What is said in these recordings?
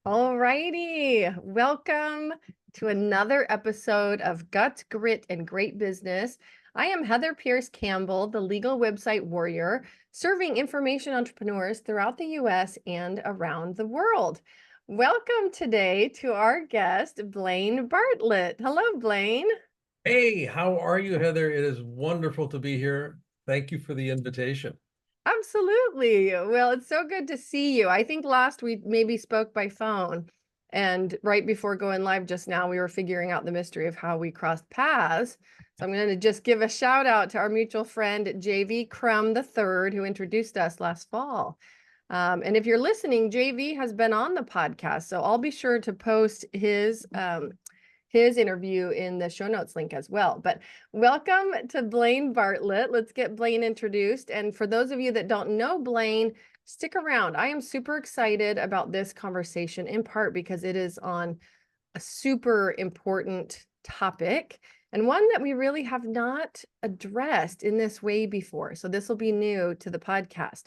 All righty. Welcome to another episode of Guts, Grit, and Great Business. I am Heather Pierce Campbell, the legal website warrior, serving information entrepreneurs throughout the US and around the world. Welcome today to our guest, Blaine Bartlett. Hello, Blaine. Hey, how are you, Heather? It is wonderful to be here. Thank you for the invitation. Absolutely. Well, it's so good to see you. I think last we maybe spoke by phone, and right before going live just now, we were figuring out the mystery of how we crossed paths. So I'm going to just give a shout out to our mutual friend, JV Crum III, who introduced us last fall. And if you're listening, JV has been on the podcast, so I'll be sure to post his interview in the show notes link as well. But welcome to Blaine Bartlett. Let's get Blaine introduced. And for those of you that don't know Blaine, stick around. I am super excited about this conversation, in part because it is on a super important topic and one that we really have not addressed in this way before. So this will be new to the podcast.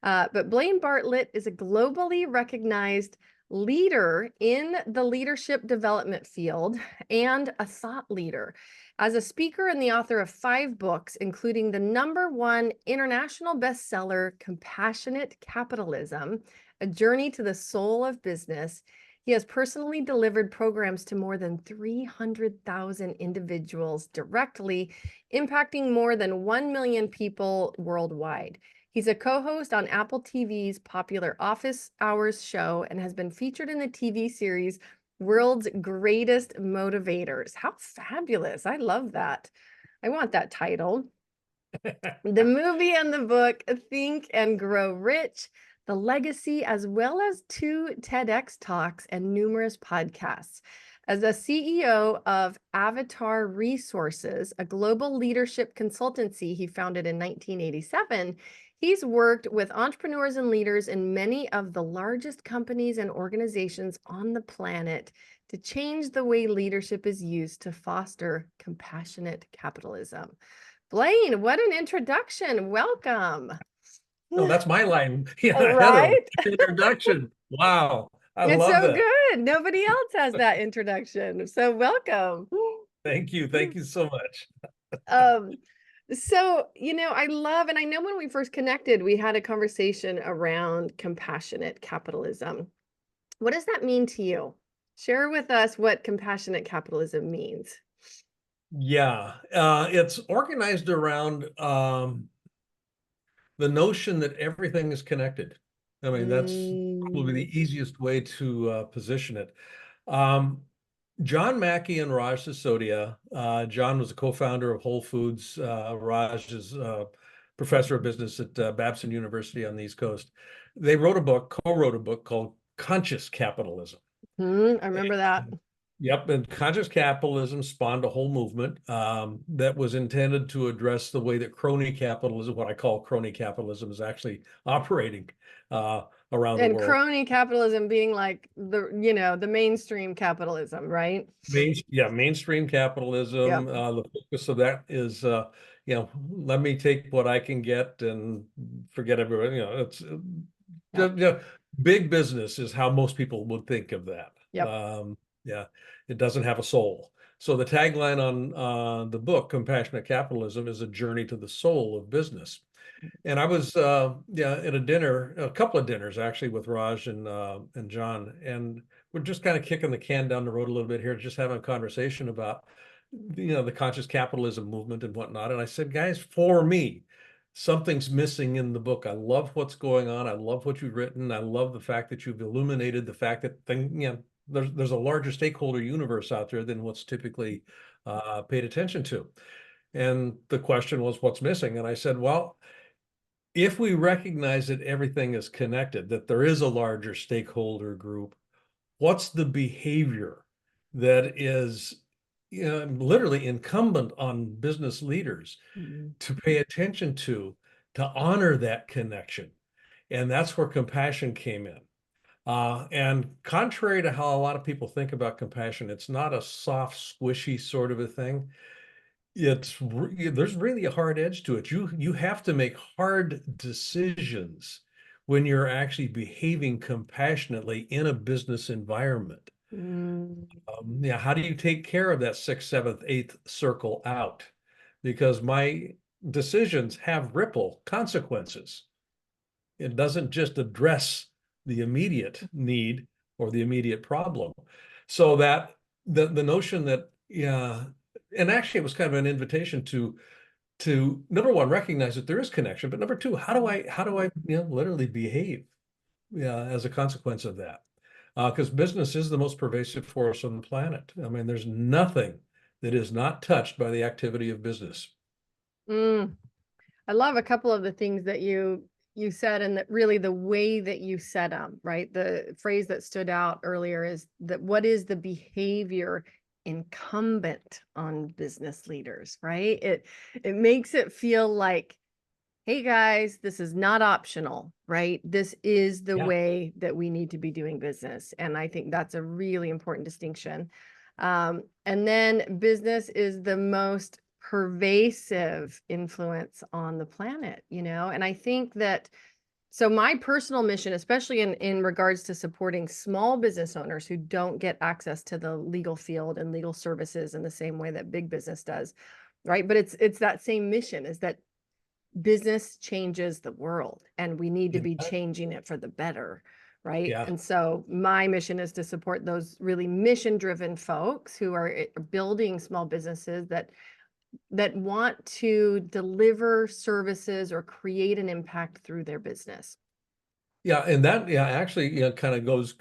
But Blaine Bartlett is a globally recognized leader in the leadership development field and a thought leader. As a speaker and the author of 5 books, including the #1 international bestseller, Compassionate Capitalism, A Journey to the Soul of Business, he has personally delivered programs to more than 300,000 individuals directly, impacting more than 1 million people worldwide. He's a co-host on Apple TV's popular Office Hours show and has been featured in the TV series World's Greatest Motivators. How fabulous. I love that. I want that title. The movie and the book, Think and Grow Rich, The Legacy, as well as 2 TEDx talks and numerous podcasts. As a CEO of Avatar Resources, a global leadership consultancy he founded in 1987, he's worked with entrepreneurs and leaders in many of the largest companies and organizations on the planet to change the way leadership is used to foster compassionate capitalism. Blaine, what an introduction. Welcome. Oh, that's my line. All Yeah, Heather, what right. an introduction. Wow. I It's love so that. good. Nobody else has that introduction. So welcome. Thank you. Thank you so much. Um, I love, and I know when we first connected, we had a conversation around compassionate capitalism. What does that mean to you? Share with us what compassionate capitalism means. Yeah, it's organized around the notion that everything is connected. I mean, that's probably Mm, the easiest way to position it. Um, John Mackey and Raj Sisodia. John was a co-founder of Whole Foods. Raj is a professor of business at Babson University on the East Coast. They co-wrote a book called Conscious Capitalism. I remember that. Yep, and conscious capitalism spawned a whole movement that was intended to address the way that crony capitalism, what I call crony capitalism, is actually operating uh, around the And world. crony capitalism being like the mainstream capitalism, right? Mainstream Yep. capitalism. The focus of that is, let me take what I can get and forget everyone. It's Yep. yeah, big business is how most people would think of that. Yep. Yeah, it doesn't have a soul. So the tagline on the book, Compassionate Capitalism, is a journey to the soul of business. And I was at a dinner, a couple of dinners actually with Raj and John, and we're just kind of kicking the can down the road a little bit here, just having a conversation about the conscious capitalism movement and whatnot. And I said, guys, for me, something's missing in the book. I love what's going on. I love what you've written. I love the fact that you've illuminated the fact that there's a larger stakeholder universe out there than what's typically paid attention to. And the question was, what's missing? And I said, well, if we recognize that everything is connected, that there is a larger stakeholder group, what's the behavior that is literally incumbent on business leaders Mhm. to pay attention to honor that connection? And that's where compassion came in. And contrary to how a lot of people think about compassion, it's not a soft, squishy sort of a thing. There's really a hard edge to it. You have to make hard decisions when you're actually behaving compassionately in a business environment. Mm, Yeah, how do you take care of that sixth, seventh, eighth circle out? Because my decisions have ripple consequences. It doesn't just address the immediate need or the immediate problem. So that the notion that, yeah, and actually it was kind of an invitation to number one, recognize that there is connection, but number two, how do I literally behave, yeah, as a consequence of that? Because business is the most pervasive force on the planet. I mean, there's nothing that is not touched by the activity of business. mm. I love a couple of the things that you said, and that really the way that you said them, right? The phrase that stood out earlier is that what is the behavior incumbent on business leaders, right? It makes it feel like, hey guys, this is not optional, right? This is the Yeah. way that we need to be doing business. And I think that's a really important distinction. And then business is the most pervasive influence on the planet, and I think that, so my personal mission, especially in regards to supporting small business owners who don't get access to the legal field and legal services in the same way that big business does, right? But it's that same mission, is that business changes the world and we need to be changing it for the better, right? Yeah. And so my mission is to support those really mission driven folks who are building small businesses that want to deliver services or create an impact through their business. Yeah, and that, yeah, actually, kind of goes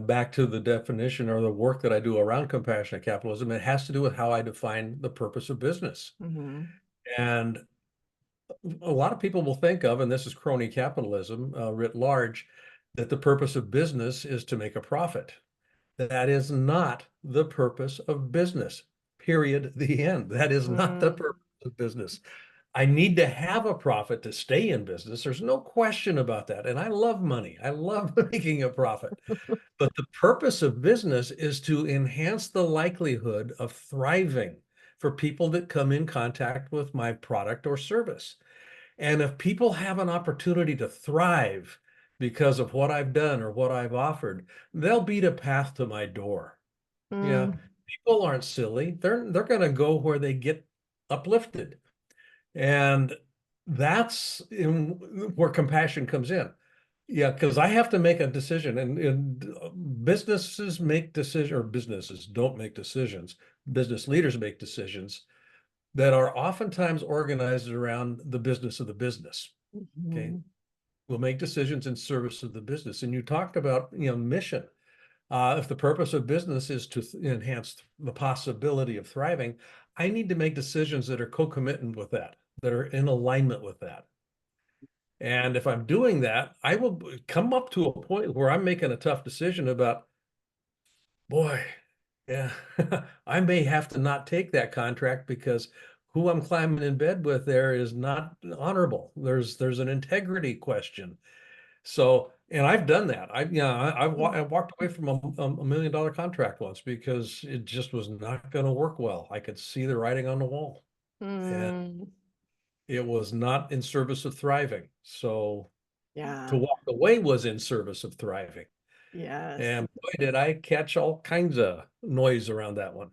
back to the definition or the work that I do around compassionate capitalism. It has to do with how I define the purpose of business. Mm-hmm. And a lot of people will think of, and this is crony capitalism writ large, that the purpose of business is to make a profit. That is not the purpose of business, period, the end. That is not the Mm. purpose of business. I need to have a profit to stay in business. There's no question about that. And I love money. I love making a profit. But the purpose of business is to enhance the likelihood of thriving for people that come in contact with my product or service. And if people have an opportunity to thrive because of what I've done or what I've offered, they'll beat a path to my door. Yeah. Mm. People aren't silly. They're going to go where they get uplifted. And that's where compassion comes in. Yeah, because I have to make a decision, and businesses make decisions, or businesses don't make decisions. Business leaders make decisions that are oftentimes organized around the business of the business. Okay, Mhm. we'll make decisions in service of the business. And you talked about, mission. If the purpose of business is to enhance the possibility of thriving, I need to make decisions that are concomitant with that, that are in alignment with that. And if I'm doing that, I will come up to a point where I'm making a tough decision about, boy, yeah, I may have to not take that contract because who I'm climbing in bed with there is not honorable. There's an integrity question. So, and I've done that. I walked away from a $1 million contract once because it just was not going to work well. I could see the writing on the wall, and Mm. it was not in service of thriving. So to Yeah. walk away was in service of thriving. Yes. And boy, did I catch all kinds of noise around that one.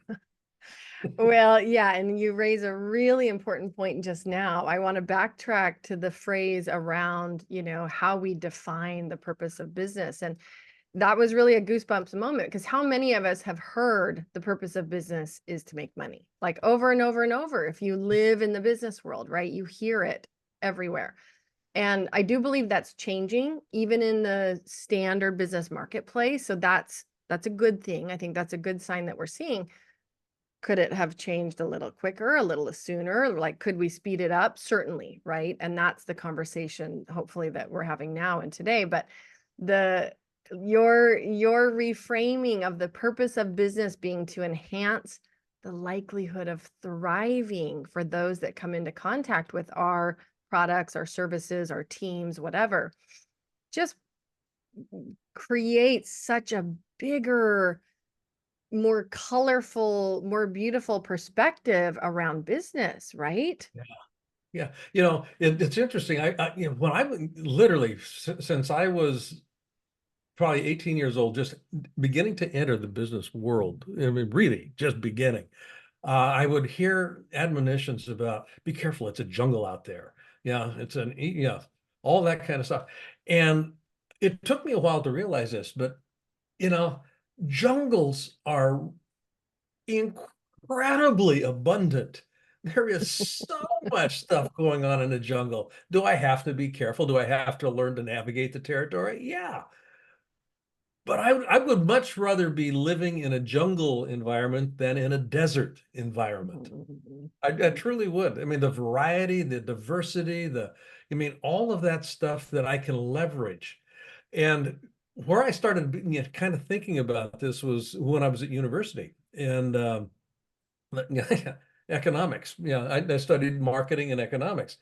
Well, yeah, and you raise a really important point just now. I want to backtrack to the phrase around, how we define the purpose of business. And that was really a goosebumps moment, because how many of us have heard the purpose of business is to make money, like over and over and over? If you live in the business world, right, you hear it everywhere. And I do believe that's changing, even in the standard business marketplace. So that's a good thing. I think that's a good sign that we're seeing. Could it have changed a little quicker, a little sooner? Like, could we speed it up? Certainly, right? And that's the conversation, hopefully, that we're having now and today. But the your reframing of the purpose of business being to enhance the likelihood of thriving for those that come into contact with our products, our services, our teams, whatever, just creates such a bigger, more colorful, more beautiful perspective around business, right? Yeah. It's interesting. When I literally, since I was probably 18 years old, just beginning to enter the business world, I mean, really just beginning, I would hear admonitions about be careful, it's a jungle out there. Yeah, all that kind of stuff. And it took me a while to realize this, but you know, jungles are incredibly abundant. There is so much stuff going on in the jungle. Do I have to be careful? Do I have to learn to navigate the territory? Yeah. But I would much rather be living in a jungle environment than in a desert environment. Mhm. I truly would. I mean, the variety, the diversity, all of that stuff that I can leverage. And where I started kind of thinking about this was when I was at university and economics. I studied marketing and economics.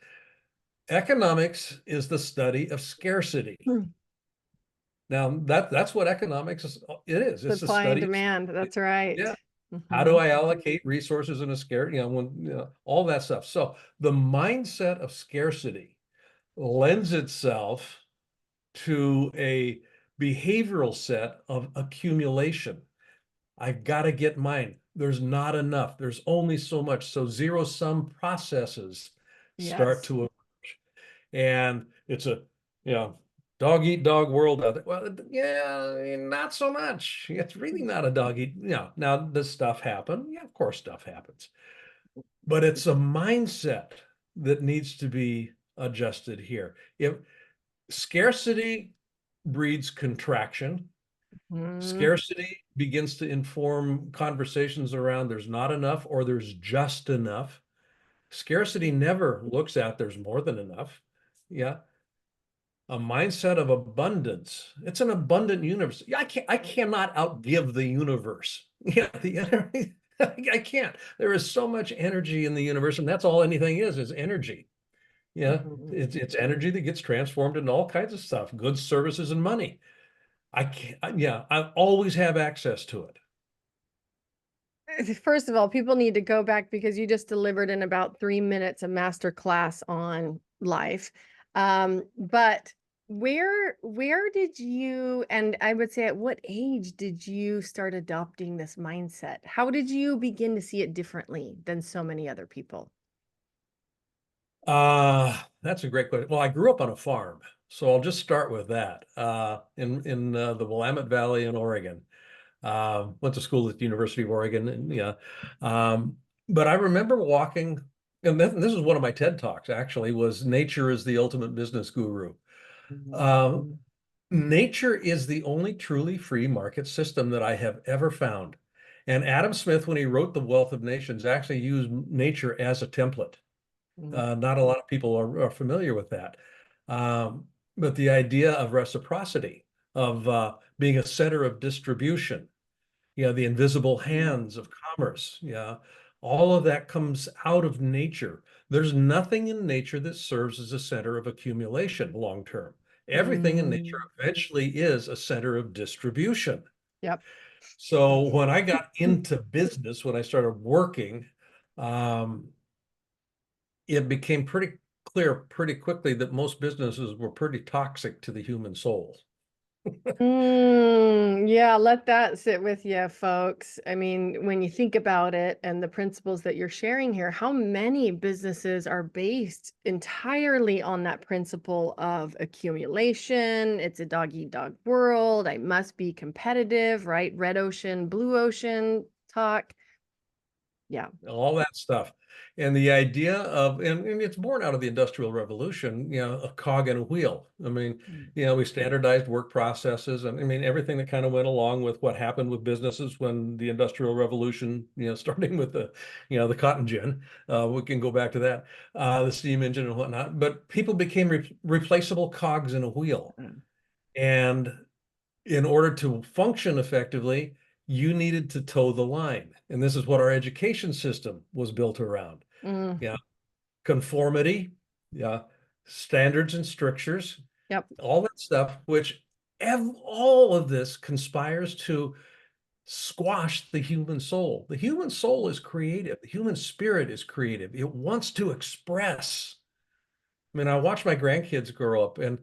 Economics is the study of scarcity. Hmm. Now that's what economics is. It is. It's a Supply and study of demand. scarcity. That's right. Yeah. How do Mhm. I allocate resources in a scarce, all that stuff. So the mindset of scarcity lends itself to a behavioral set of accumulation. I've got to get mine. There's not enough. There's only so much. So zero sum processes start Yes. to emerge. And it's a, you know, dog eat dog world out there. Well, yeah, not so much. It's really not a dog eat. Now does stuff happen? Yeah, of course stuff happens. But it's a mindset that needs to be adjusted here. If scarcity breeds contraction, Mhm. scarcity begins to inform conversations around there's not enough or there's just enough. Scarcity never looks at there's more than enough. Yeah. A mindset of abundance. It's an abundant universe. Yeah, I cannot outgive the universe. Yeah, I can't. There is so much energy in the universe, and that's all anything is energy. Yeah. Mhm. It's energy that gets transformed into all kinds of stuff, goods, services, and money. I can't, yeah, I always have access to it. First of all, people need to go back because you just delivered in about 3 minutes a master class on life. But where did you, and I would say at what age did you start adopting this mindset? How did you begin to see it differently than so many other people? That's a great question. Well, I grew up on a farm, so I'll just start with that. In the Willamette Valley in Oregon. Went to school at the University of Oregon, and yeah. Um, but I remember walking, and this is one of my TED Talks actually, was nature is the ultimate business guru. Um, Mhm. Nature is the only truly free market system that I have ever found. And Adam Smith, when he wrote The Wealth of Nations, actually used nature as a template. Mhm. Not a lot of people are familiar with that. Um, but the idea of reciprocity, of being a center of distribution, the invisible hands of commerce, all of that comes out of nature. There's nothing in nature that serves as a center of accumulation long term. Everything in nature Mm. eventually is a center of distribution. Yep. So when I got into business, when I started working, um, it became pretty clear pretty quickly that most businesses were pretty toxic to the human soul. Yeah, let that sit with you, folks. I mean, when you think about it and the principles that you're sharing here, how many businesses are based entirely on that principle of accumulation? It's a dog eat dog world. I must be competitive, right? Red ocean, blue ocean talk. Yeah. All that stuff. And the idea of, and it's born out of the Industrial Revolution, a cog and a wheel. I mean, Mm. we standardized work processes and I mean, everything that kind of went along with what happened with businesses when the Industrial Revolution, starting with the cotton gin, we can go back to that, the steam engine and whatnot, but people became replaceable cogs in a wheel. And in order to function effectively, you needed to toe the line. And this is what our education system was built around. Mm. Yeah. Conformity, yeah, standards and strictures, Yep. all that stuff, which all of this conspires to squash the human soul. The human soul is creative. The human spirit is creative. It wants to express. I mean, I watch my grandkids grow up, and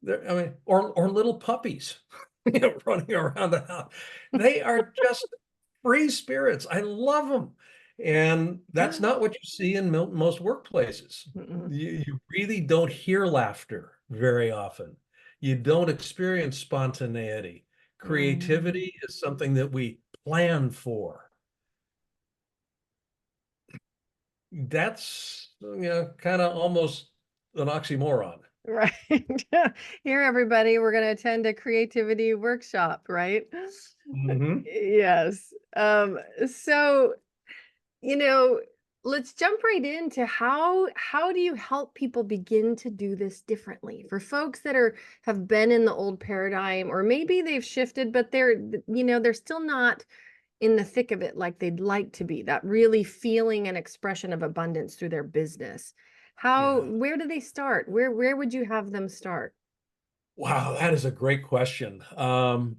I mean, or little puppies, running around the house. They are just free spirits. I love them. And that's not what you see in most workplaces. Mm-mm. You really don't hear laughter very often. You don't experience spontaneity. Mm. Creativity is something that we plan for. That's, kind of almost an oxymoron. Right. Here, everybody, we're going to attend a creativity workshop, right? Hmm. Yes. So, you know, let's jump right into how do you help people begin to do this differently for folks that have been in the old paradigm, or maybe they've shifted, but they're still not in the thick of it like they'd like to be, that really feeling and expression of abundance through their business. Yeah. Where do they start? Where would you have them start? Wow, that is a great question. And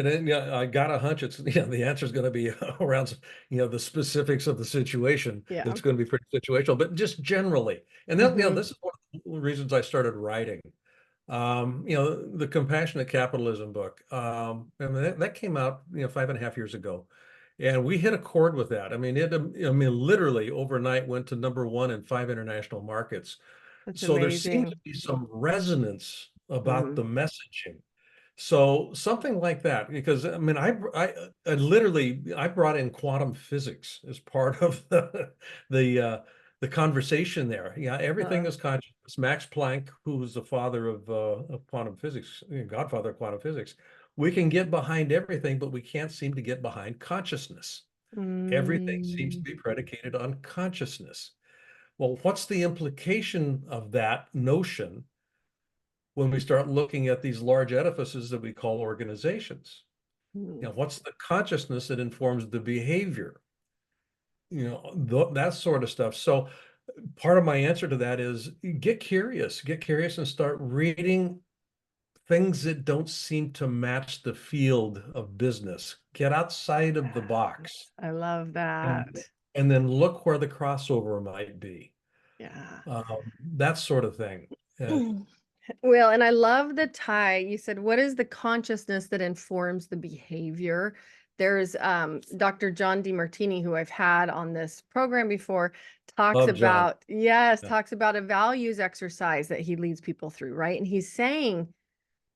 then, yeah, I got a hunch it's, the answer is going to be around, the specifics of the situation. Yeah. It's going to be pretty situational, but just generally. And then, Hmm. this is one of the reasons I started writing. The Compassionate Capitalism book. And that came out, 5.5 years ago. And we hit a chord with that. I mean, literally overnight went to #1 in 5 international markets. That's So there seems to amazing. be some resonance about the Mm. messaging. So something like that, because I mean, I literally I brought in quantum physics as part of the uh, the conversation there. Yeah, everything Uh, is consciousness. Max Planck, who was the father of quantum physics, godfather of quantum physics, we can get behind everything, but we can't seem to get behind consciousness. Everything seems to mm, be predicated on consciousness. Well, what's the implication of that notion when we start looking at these large edifices that we call organizations? mm, What's the consciousness that informs the behavior? That sort of stuff. So part of my answer to that is get curious and start reading things that don't seem to match the field of business. Get outside of the box, yes, I love and that. and then look where the crossover might be. Yeah. That sort of thing. Uh, Well, and I love the tie. You said, what is the consciousness that informs the behavior? There's Dr. John DeMartini, who I've had on this program before, love John. Yeah. talks about a values exercise that he leads people through, right? And he's saying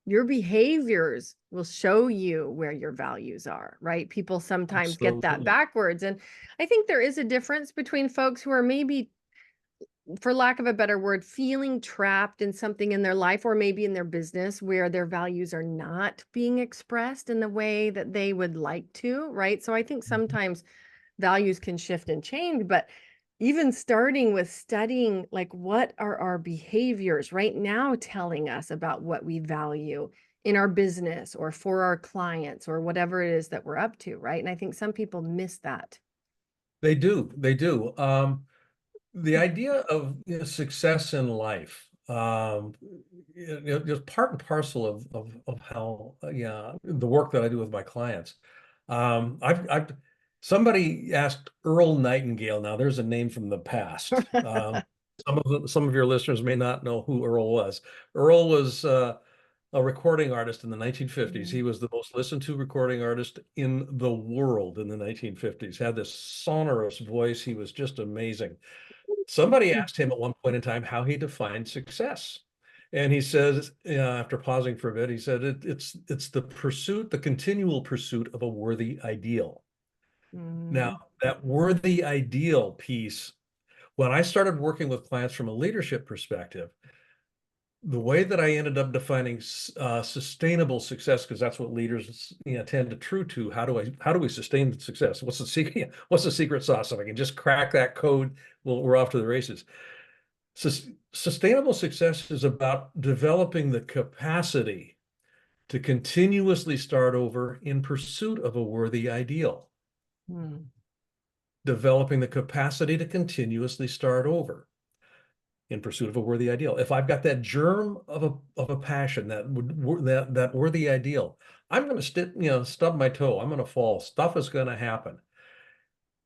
your behaviors will show you where your values are, right? People sometimes get that Absolutely. backwards. And I think there is a difference between folks who are maybe, for lack of a better word, feeling trapped in something in their life or maybe in their business where their values are not being expressed in the way that they would like to, right? So I think Mhm. sometimes values can shift and change, but even starting with studying, like, what are our behaviors right now telling us about what we value in our business or for our clients or whatever it is that we're up to, right? And I think some people miss that. They do. They do. The idea of, success in life, just part and parcel of how, yeah, the work that I do with my clients. I've somebody asked Earl Nightingale. Now, there's a name from the past. Some of your listeners may not know who Earl was. Earl was a recording artist in the 1950s. He Mhm. was the most listened to recording artist in the world in the 1950s. Had this sonorous voice. He was just amazing. Somebody asked him at one point in time how he defined success. And he says, after pausing for a bit, he said, it's the pursuit, the continual pursuit of a worthy ideal. Now, Mm, that worthy ideal piece, when I started working with clients from a leadership perspective, the way that I ended up defining sustainable success, because that's what leaders, tend to true to. How do we sustain success? What's the secret? What's the secret sauce? If I can just crack that code, well, we're off to the races. Sustainable success is about developing the capacity to continuously start over in pursuit of a worthy ideal. mm, Developing the capacity to continuously start over in pursuit of a worthy ideal. If I've got that germ of a passion, that worthy ideal, I'm going to stub my toe. I'm going to fall. Stuff is going to happen.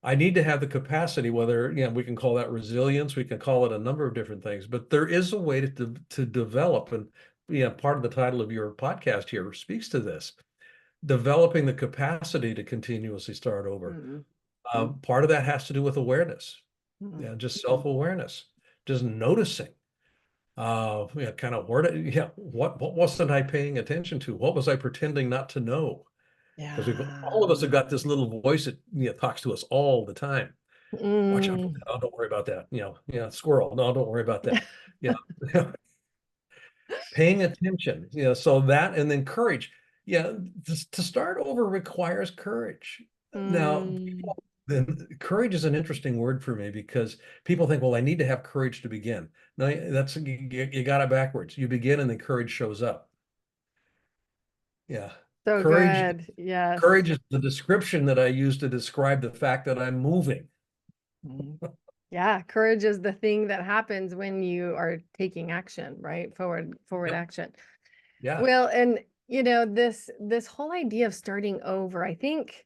I need to have the capacity, whether, we can call that resilience, we can call it a number of different things, but there is a way to develop, and part of the title of your podcast here speaks to this, developing the capacity to continuously start over. Mm, Part of that has to do with awareness, mm, just self-awareness, just noticing, kind of where, what wasn't I paying attention to? What was I pretending not to know? Because all of yeah. us have got this little voice that talks to us all the time. Watch out for Mm. that. Oh, don't worry about that. Squirrel. No, don't worry about that. Yeah. Paying attention. So that, and then courage. Yeah. To start over requires courage. Now, Mm. then courage is an interesting word for me because people think, well, I need to have courage to begin. No, you got it backwards. You begin and then courage shows up. Yeah. So Courage, good. Yes. courage is the description that I use to describe the fact that I'm moving. Mm. Yeah, courage is the thing that happens when you are taking action, right? Forward Yeah. action. Yeah. Well, and this whole idea of starting over, I think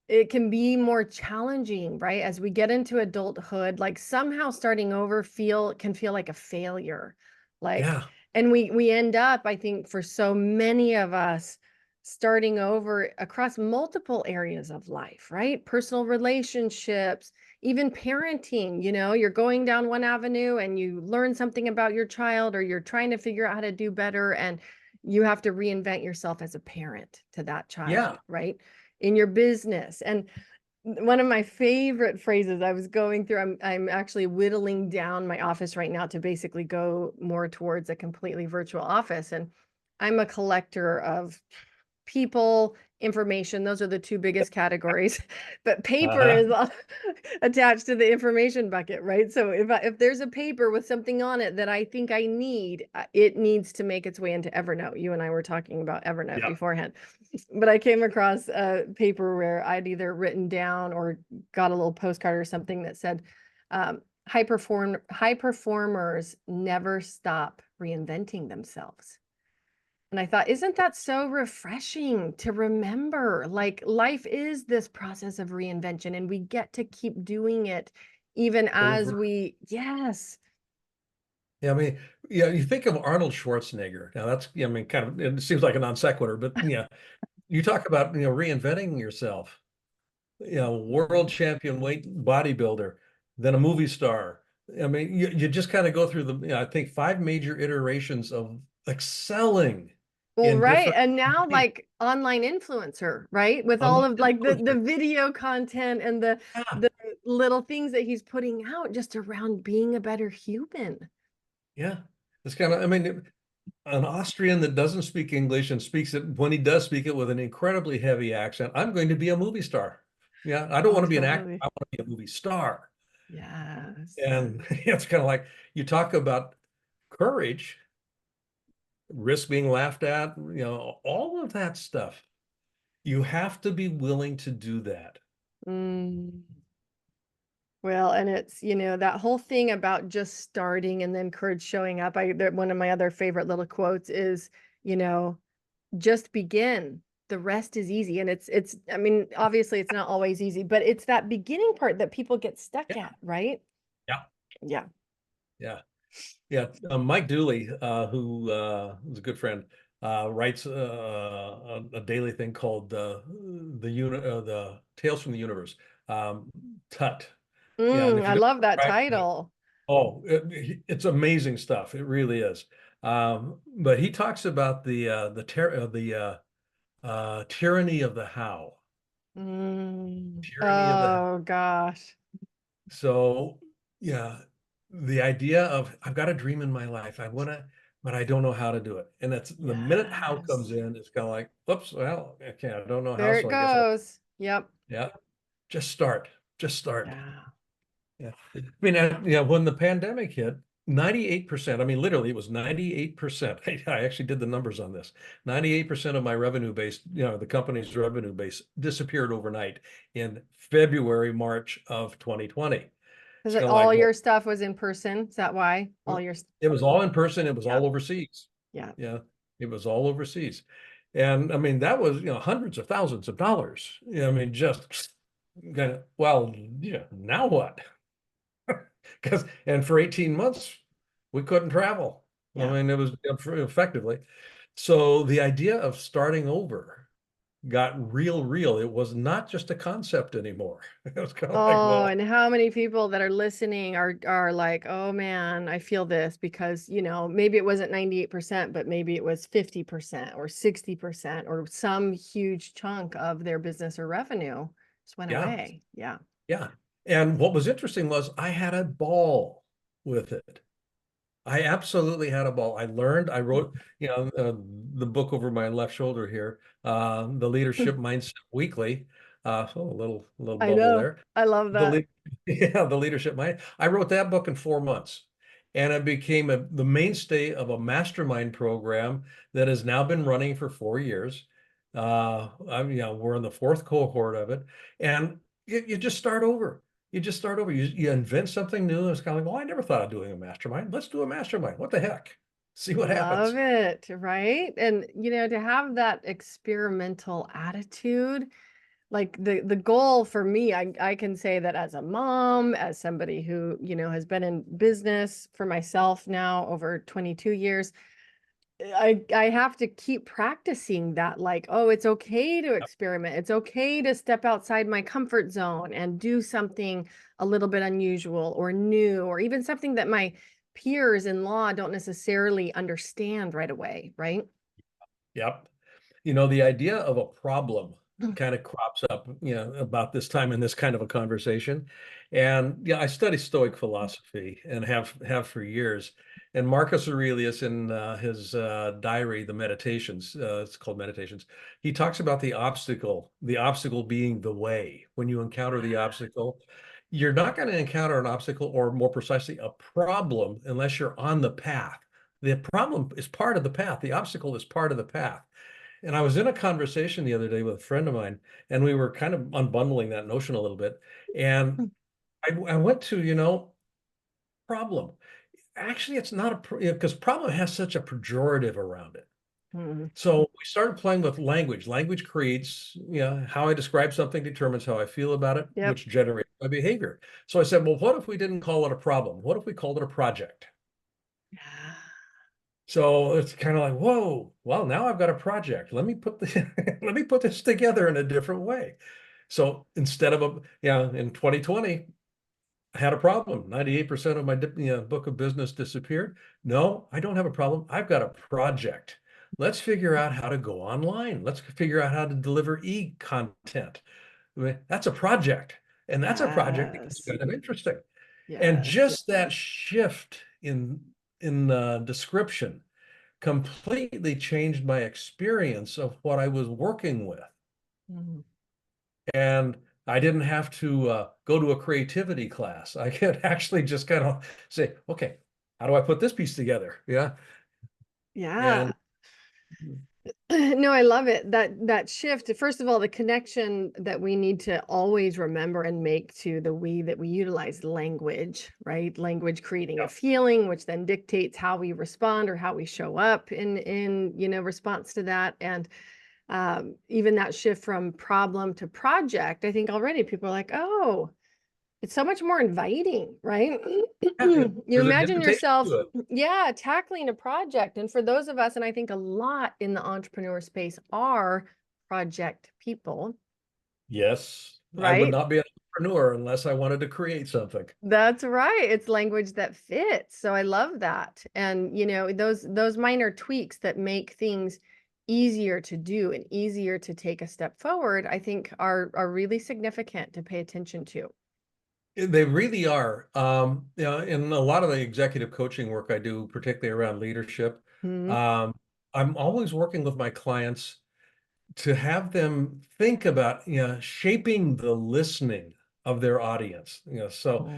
it can be more challenging, right? As we get into adulthood, like somehow starting over can feel like a failure. Like, Yeah. and we end up, I think, for so many of us, starting over across multiple areas of life, right? Personal relationships, even parenting, you're going down one avenue and you learn something about your child, or you're trying to figure out how to do better, and you have to reinvent yourself as a parent to that child, Yeah. right? In your business. And one of my favorite phrases, I was going through, I'm actually whittling down my office right now to basically go more towards a completely virtual office. And I'm a collector of people, information. Those are the two biggest categories. But paper Uh-huh. is attached to the information bucket, right? So if there's a paper with something on it that I think I need, it needs to make its way into Evernote. You and I were talking about Evernote Yeah. beforehand. But I came across a paper where I'd either written down or got a little postcard or something that said, high performers never stop reinventing themselves. And I thought, isn't that so refreshing to remember? Like, life is this process of reinvention, and we get to keep doing it even as Over. yes. Yeah. I mean, you think of Arnold Schwarzenegger. Now that's, kind of, it seems like a non sequitur, but you talk about, reinventing yourself, world champion weight bodybuilder, then a movie star. I mean, you just kind of go through I think 5 major iterations of excelling Well, in right. different And now ways. like online influencer, right? With all Online of like the influencer. video content and the Yeah. the little things that he's putting out just around being a better human. Yeah. It's kind of, I mean, an Austrian that doesn't speak English and speaks it when he does speak it with an incredibly heavy accent. I'm going to be a movie star. Yeah, I don't Oh, want to be an actor. totally. I want to be a movie star. Yes. And it's kind of like you talk about courage, risk being laughed at, all of that stuff. You have to be willing to do that. Mm. Well, and it's, that whole thing about just starting and then courage showing up. One of my other favorite little quotes is, you know, just begin. The rest is easy. And I mean, obviously it's not always easy, but it's that beginning part that people get stuck Yeah. at, right? Yeah. Yeah. Yeah. Yeah. Mike Dooley, who is a good friend, writes a daily thing called the Tales from the Universe. Tut. Yeah, and if I you don't love that write, title. oh, it's amazing stuff. It really is. But he talks about the tyranny of the how. Tyranny of the how. Oh gosh. So, yeah, the idea of I've got a dream in my life. I want to, but I don't know how to do it. And that's the minute how comes Yes. in, it's kind of like, oops, well, okay, I don't know how, There so it I guess goes. Yep. yeah, just start, just start. Yeah. Yeah. I mean, when the pandemic hit, 98%, I mean, literally, it was 98%. I actually did the numbers on this. 98% of my revenue base, the company's revenue base disappeared overnight in February, March of 2020. Because It's kind of all like, your well, stuff was in person. Is that why? All your, it was all in person, it was yeah. all overseas. Yeah. Yeah, it was all overseas. And I mean, that was, hundreds of thousands of dollars. I mean, just kind of, well, yeah, now what? Because, and for 18 months, we couldn't travel. I Yeah. mean, it was effectively. So the idea of starting over got real. It was not just a concept anymore. It was kind of like, Oh, well, and how many people that are listening are like, oh man, I feel this because, maybe it wasn't 98%, but maybe it was 50% or 60% or some huge chunk of their business or revenue just went yeah, away. Yeah. yeah. And what was interesting was I had a ball with it. I absolutely had a ball. I learned, I wrote, the book over my left shoulder here, The Leadership Mindset Weekly. So a little I bubble know. there. I love The that. lead, yeah, the leadership mind. I wrote that book in 4 months, and it became the mainstay of a mastermind program that has now been running for 4 years. We're in the fourth cohort of it, and you just start over. You just start over. You invent something new. It's kind of like, well, I never thought of doing a mastermind. Let's do a mastermind. What the heck? See what Love happens. it, right? And to have that experimental attitude, like the goal for me, I can say that as a mom, as somebody who, has been in business for myself now over 22 years, I have to keep practicing that, like, oh, it's okay to experiment. It's okay to step outside my comfort zone and do something a little bit unusual or new, or even something that my peers in law don't necessarily understand right away, right? Yep. The idea of a problem kind of crops up, about this time in this kind of a conversation. And yeah, I study Stoic philosophy and have for years. And Marcus Aurelius in his diary, the Meditations, it's called Meditations. He talks about the obstacle being the way. When you encounter the obstacle, you're not going to encounter an obstacle, or more precisely, a problem, unless you're on the path. The problem is part of the path. The obstacle is part of the path. And I was in a conversation the other day with a friend of mine, and we were kind of unbundling that notion a little bit. And I went to, problem. Actually, it's not because problem has such a pejorative around it. Mhm. So we started playing with language. Language creates, how I describe something determines how I feel about it, Yep. which generates my behavior. So I said, well, what if we didn't call it a problem? What if we called it a project? Yeah. So it's kind of like, whoa, well, now I've got a project. Let me put let me put this together in a different way. So instead of in 2020, I had a problem. 98% of my book of business disappeared. No, I don't have a problem. I've got a project. Let's figure out how to go online. Let's figure out how to deliver e-content. I mean, that's a project. And that's a project that's Yes. kind of interesting. And Yes. just that shift in description completely changed my experience of what I was working with. Mhm. And I didn't have to go to a creativity class. I could actually just kind of say, okay, how do I put this piece together? Yeah. And Yeah. No, I love it. That shift, first of all, the connection that we need to always remember and make to the way that we utilize language, right? Language creating a yeah, feeling, which then dictates how we respond or how we show up in response to that. And even that shift from problem to project, I think already people are like, oh, it's so much more inviting, right? You there's an imagine invitation yourself, to it. yeah, tackling a project. And for those of us, and I think a lot in the entrepreneur space are project people, Yes, I would right? not be an entrepreneur unless I wanted to create something. That's right. It's language that fits. So I love that. And those minor tweaks that make things easier to do and easier to take a step forward, I think are really significant to pay attention to. They really are. In a lot of the executive coaching work I do, particularly around leadership, Mhm. um, I'm always working with my clients to have them think about, shaping the listening of their audience. So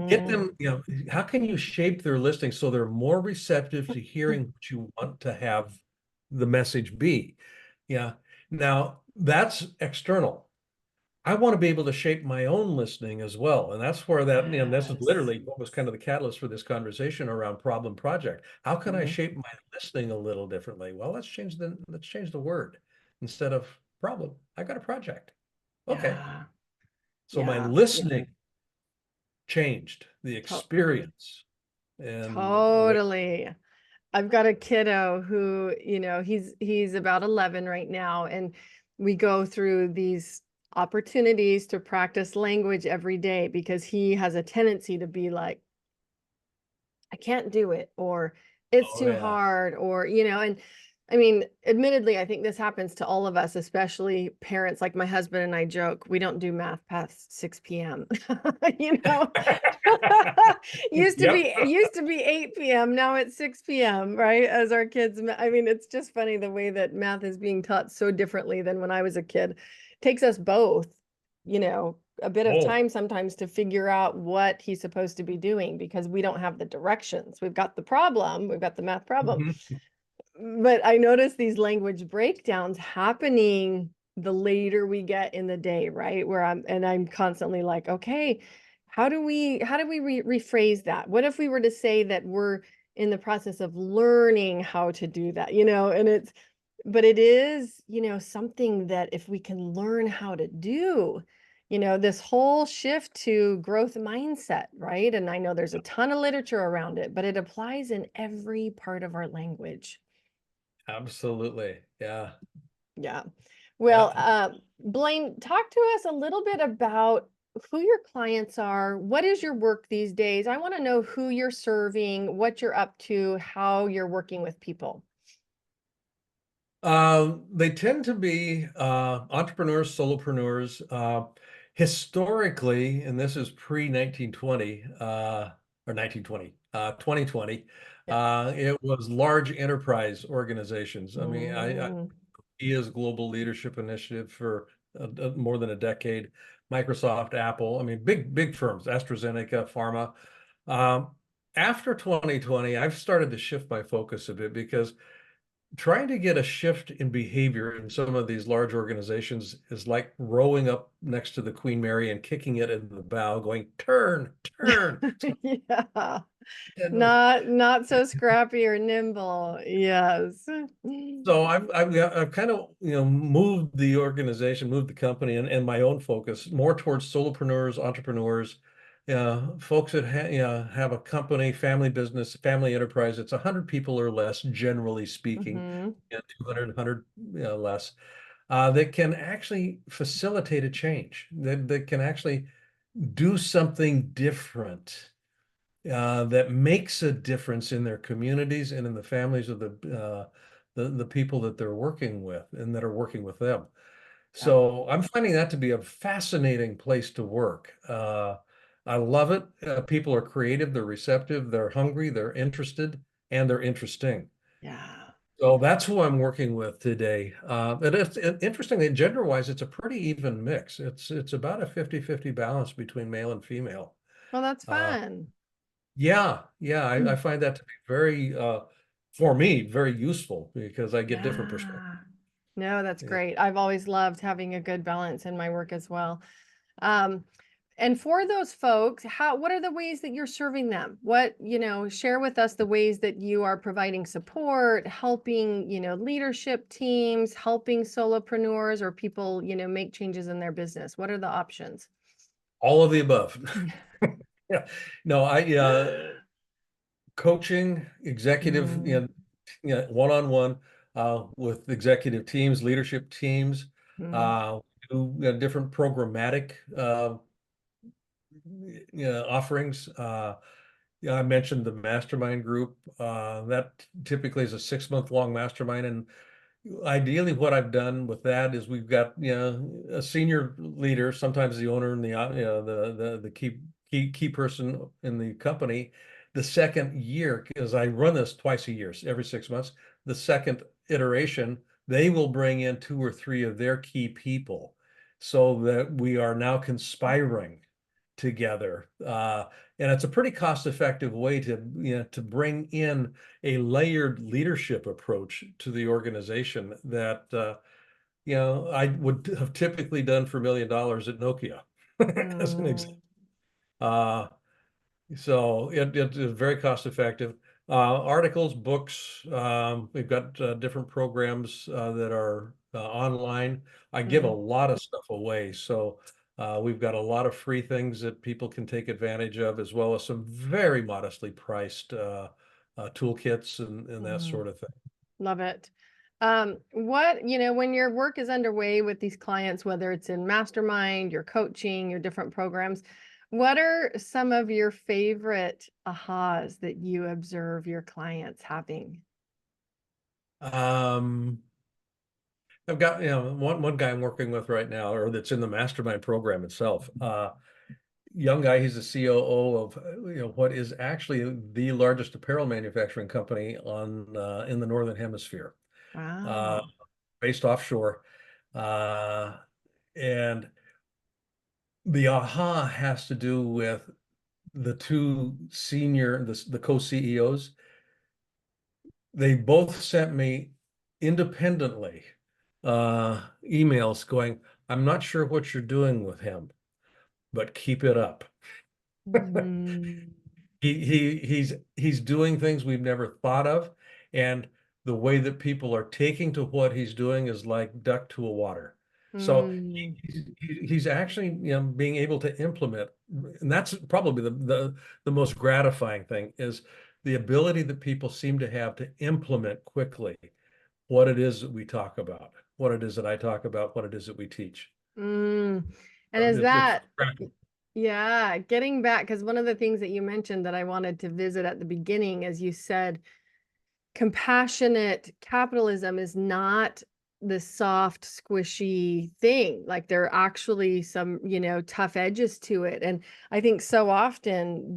get Oh, them, how can you shape their listening so they're more receptive to hearing what you want to have the message be? Yeah. Now that's external. I want to be able to shape my own listening as well. And that's where this is yes. literally what was kind of the catalyst for this conversation around problem project. How can I Mhm. shape my listening a little differently? Well, let's change the word. Instead of problem, I got a project. Okay. Yeah. So my Yeah. listening changed the To- experience and the way. totally. I've got a kiddo who, he's about 11 right now, and we go through these opportunities to practice language every day because he has a tendency to be like, I can't do it, or it's Oh too yeah. hard, or, and I mean, admittedly, I think this happens to all of us, especially parents. Like my husband and I joke, we don't do math past 6 p.m. you know, Yep. used to be 8 p.m. Now it's 6 p.m. Right? As our kids, I mean, it's just funny the way that math is being taught so differently than when I was a kid. Takes us both, a bit of Oh. time sometimes to figure out what he's supposed to be doing because we don't have the directions. We've got the problem, we've got the math problem. Mhm. But I notice these language breakdowns happening the later we get in the day, right? I'm constantly like, okay, how do we rephrase that? What if we were to say that we're in the process of learning how to do that, and but it is, something that if we can learn how to do, this whole shift to growth mindset, right? And I know there's a ton of literature around it, but it applies in every part of our language. Absolutely. Yeah. Yeah. Well, Yeah. Blaine, talk to us a little bit about who your clients are. What is your work these days? I want to know who you're serving, what you're up to, how you're working with people. They tend to be entrepreneurs, solopreneurs. Historically, and this is pre 1920 or 1920, 2020, Yeah. it was large enterprise organizations. I mean, I Mm, he is Global Leadership Initiative for more than a decade. Microsoft, Apple, I mean, big firms, AstraZeneca, Pharma. Um, After 2020, I've started to shift my focus a bit because trying to get a shift in behavior in some of these large organizations is like rowing up next to the Queen Mary and kicking it in the bow, going, turn, turn. yeah. And Not so scrappy or nimble. Yes. so I've kind of moved the organization, moved the company, and my own focus more towards solopreneurs, entrepreneurs, folks that have a company, family business, family enterprise. It's 100 people or less, generally speaking, Hmm. 200, less. That can actually facilitate a change. That can actually do something different. That makes a difference in their communities and in the families of the people that they're working with and that are working with them. Yeah. So I'm finding that to be a fascinating place to work. I love it. People are creative, they're receptive, they're hungry, they're interested, and they're interesting. Yeah. So that's who I'm working with today. And it's interestingly, gender-wise, it's a pretty even mix. It's about a 50-50 balance between male and female. Well, that's Uh, fun. yeah, I find that to be very, for me, very useful because I get different perspectives. Yeah. No, that's Yeah. great. I've always loved having a good balance in my work as well. Um, and for those folks, what are the ways that you're serving them? Share with us the ways that you are providing support, helping, leadership teams, helping solopreneurs or people, make changes in their business. What are the options? All of the above. Yeah. No, coaching, executive, Mm, one-on-one with executive teams, leadership teams, mm, uh, do different programmatic offerings. Yeah, I mentioned the mastermind group. That typically is a 6-month long mastermind, and ideally, what I've done with that is we've got a senior leader, sometimes the owner and the key person in the company. The second year, because I run this twice a year, every 6 months. The second iteration, they will bring in 2 or 3 of their key people, so that we are now conspiring together. And it's a pretty cost-effective way to bring in a layered leadership approach to the organization that I would have typically done for $1 million at Nokia, as an example. mm, Uh, so it is very cost effective. Articles, books, we've got different programs that are online. I give a mm. lot of stuff away. So We've got a lot of free things that people can take advantage of, as well as some very modestly priced toolkits and that Mm, sort of thing. love it. When your work is underway with these clients, whether it's in mastermind, your coaching, your different programs, what are some of your favorite ahas that you observe your clients having? Um, I've got, one guy I'm working with right now, or that's in the mastermind program itself. Young guy, he's the COO of, what is actually the largest apparel manufacturing company in the Northern Hemisphere, uh, Wow. based offshore. Uh, and the aha has to do with the two the co-CEOs. They both sent me independently emails going, I'm not sure what you're doing with him, but keep it up. Mm, He's doing things we've never thought of, and the way that people are taking to what he's doing is like duck to a water. So mm, he's actually, being able to implement, and that's probably the most gratifying thing, is the ability that people seem to have to implement quickly what it is that we talk about, what it is that I talk about, what it is that we teach. mm. And is It's that, yeah, getting back, because one of the things that you mentioned that I wanted to visit at the beginning, as you said, compassionate capitalism is not the soft, squishy thing. Like there are actually some, tough edges to it. And I think so often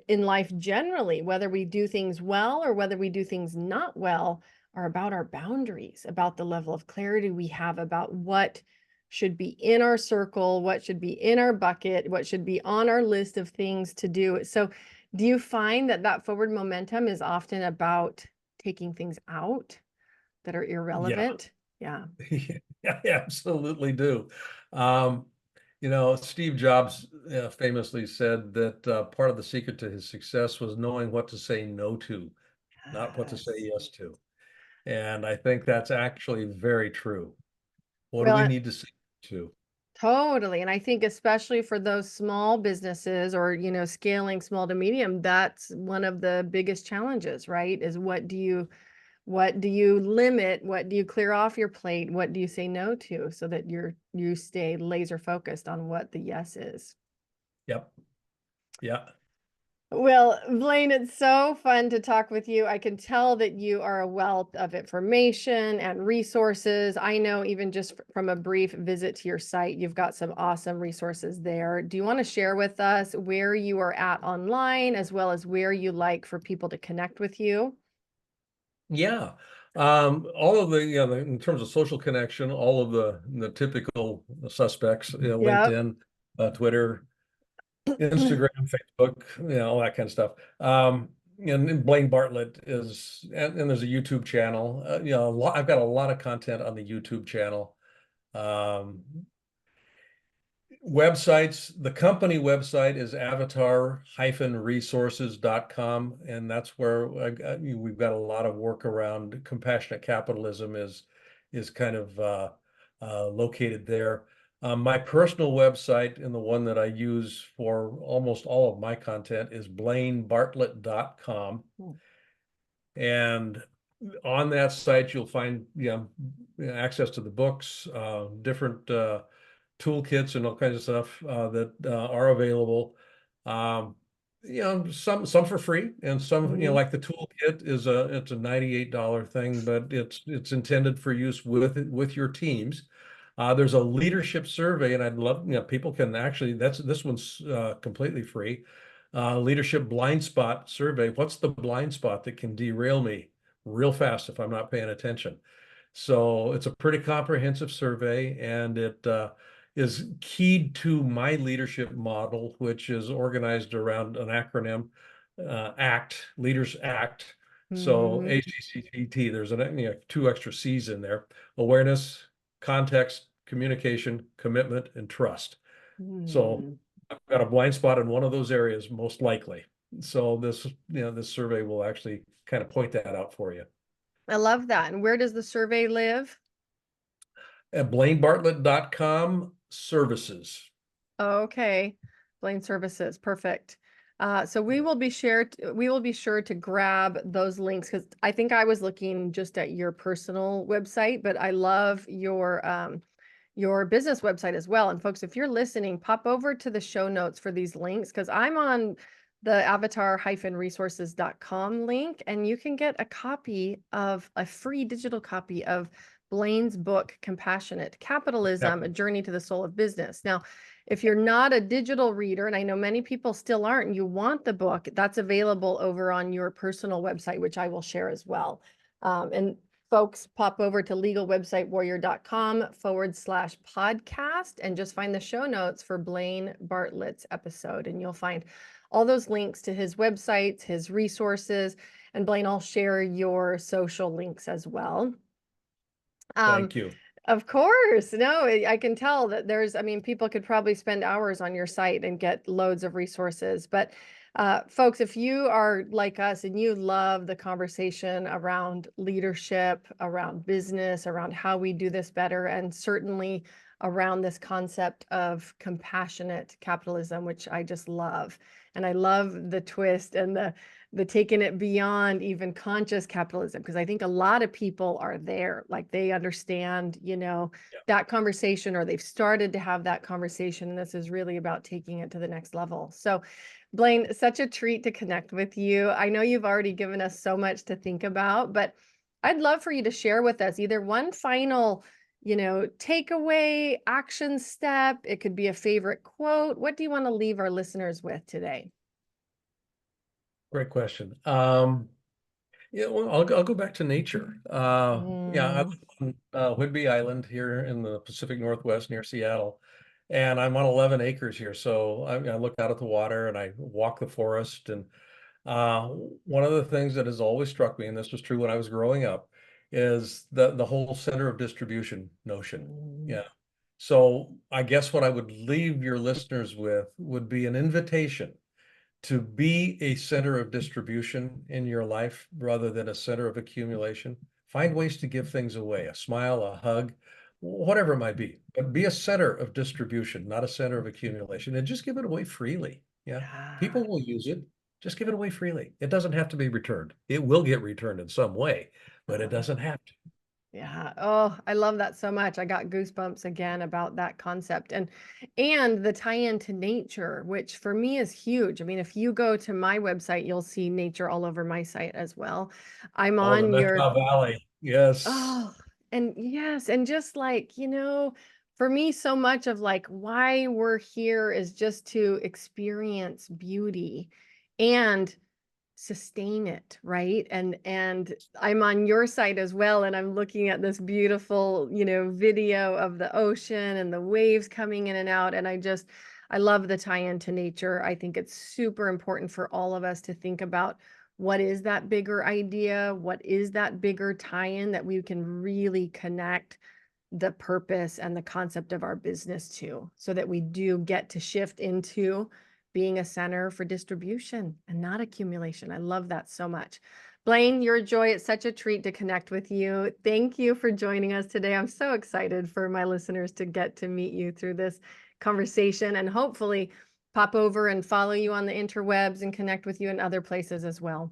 in life generally, whether we do things well or whether we do things not well, are about our boundaries, about the level of clarity we have about what should be in our circle, what should be in our bucket, what should be on our list of things to do. So do you find that forward momentum is often about taking things out that are yeah. irrelevant? Yeah. Yeah, I absolutely do. Um, Steve Jobs famously said that part of the secret to his success was knowing what to say no to, not what to say Yes. yes to. And I think that's actually very true. What do we Well, need to say to? totally. And I think especially for those small businesses or, scaling small to medium, that's one of the biggest challenges, right? Is what do you limit? What do you clear off your plate? What do you say no to so that you stay laser focused on what the yes is? Yep. Yeah. Well, Blaine, it's so fun to talk with you. I can tell that you are a wealth of information and resources. I know even just from a brief visit to your site, you've got some awesome resources there. Do you want to share with us where you are at online, as well as where you like for people to connect with you? Yeah. All of in terms of social connection, all of the typical suspects, Yep. LinkedIn, Twitter, Instagram, Facebook, all that kind of stuff. And Blaine Bartlett and there's a YouTube channel. I've got a lot of content on the YouTube channel. Um, Websites, the company website is avatar-resources.com, and that's where we've got a lot of work around compassionate capitalism is kind of located there. My personal website, and the one that I use for almost all of my content, is blainebartlett.com. And on that site, you'll find access to the books, different toolkits and all kinds of stuff that are available. Um, some for free, and some, Mhm. like the toolkit it's a $98 thing, but it's intended for use with your teams. There's a leadership survey, and I'd love, people can actually, this one's completely free. Leadership blind spot survey. What's the blind spot that can derail me real fast if I'm not paying attention? So it's a pretty comprehensive survey, and it is keyed to my leadership model, which is organized around an acronym, ACT, Leaders Act. So Mhm. ACCT, there's two extra C's in there: awareness, context, communication, commitment, and trust. So Mhm. I've got a blind spot in one of those areas, most likely. So this survey will actually kind of point that out for you. I love that. And where does the survey live? At blainebartlett.com services. Okay. Blaine Services. Perfect. So we will be sure to grab those links because I think I was looking just at your personal website, but I love your business website as well. And folks, if you're listening, pop over to the show notes for these links because I'm on the avatar-resources.com link, and you can get a free digital copy of Blaine's book, Compassionate Capitalism, A Journey to the Soul of Business. Now, if you're not a digital reader, and I know many people still aren't, and you want the book, that's available over on your personal website, which I will share as well. And folks, pop over to legalwebsitewarrior.com/podcast and just find the show notes for Blaine Bartlett's episode. And you'll find all those links to his websites, his resources, and Blaine, I'll share your social links as well. Thank you. Of course. No, I can tell that I mean, people could probably spend hours on your site and get loads of resources. But folks, if you are like us and you love the conversation around leadership, around business, around how we do this better, and certainly around this concept of compassionate capitalism, which I just love. And I love the twist and the taking it beyond even conscious capitalism, because I think a lot of people are there, like they understand, that conversation, or they've started to have that conversation. And this is really about taking it to the next level. So Blaine, such a treat to connect with you. I know you've already given us so much to think about, but I'd love for you to share with us either one final, takeaway, action step. It could be a favorite quote. What do you want to leave our listeners with today? Great question. Yeah, well, I'll go back to nature. Yeah, I live on Whidbey Island here in the Pacific Northwest near Seattle, and I'm on 11 acres here. So I look out at the water and I walk the forest. And uh, one of the things that has always struck me, and this was true when I was growing up, is the whole center of distribution notion. Yeah. So I guess what I would leave your listeners with would be an invitation to be a center of distribution in your life rather than a center of accumulation. Find ways to give things away, a smile, a hug, whatever it might be, but be a center of distribution, not a center of accumulation, and just give it away freely. Yeah. Yeah. People will use it. Just give it away freely. It doesn't have to be returned. It will get returned in some way, but it doesn't have to. Yeah. Oh, I love that so much. I got goosebumps again about that concept and the tie-in to nature, which for me is huge. I mean, if you go to my website, you'll see nature all over my site as well. I'm Oh, the on your Metcalfe Valley. Yes. Oh, and yes, and just like, for me, so much of like why we're here is just to experience beauty and sustain it, right? And I'm on your site as well, and I'm looking at this beautiful, video of the ocean and the waves coming in and out, and I love the tie-in to nature. I think it's super important for all of us to think about what is that bigger idea, what is that bigger tie-in that we can really connect the purpose and the concept of our business to, so that we do get to shift into being a center for distribution and not accumulation. I love that so much. Blaine, you're a joy. It's such a treat to connect with you. Thank you for joining us today. I'm so excited for my listeners to get to meet you through this conversation and hopefully pop over and follow you on the interwebs and connect with you in other places as well.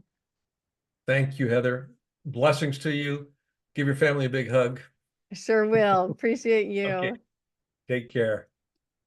Thank you, Heather. Blessings to you. Give your family a big hug. Sure will. Appreciate you. Okay. Take care.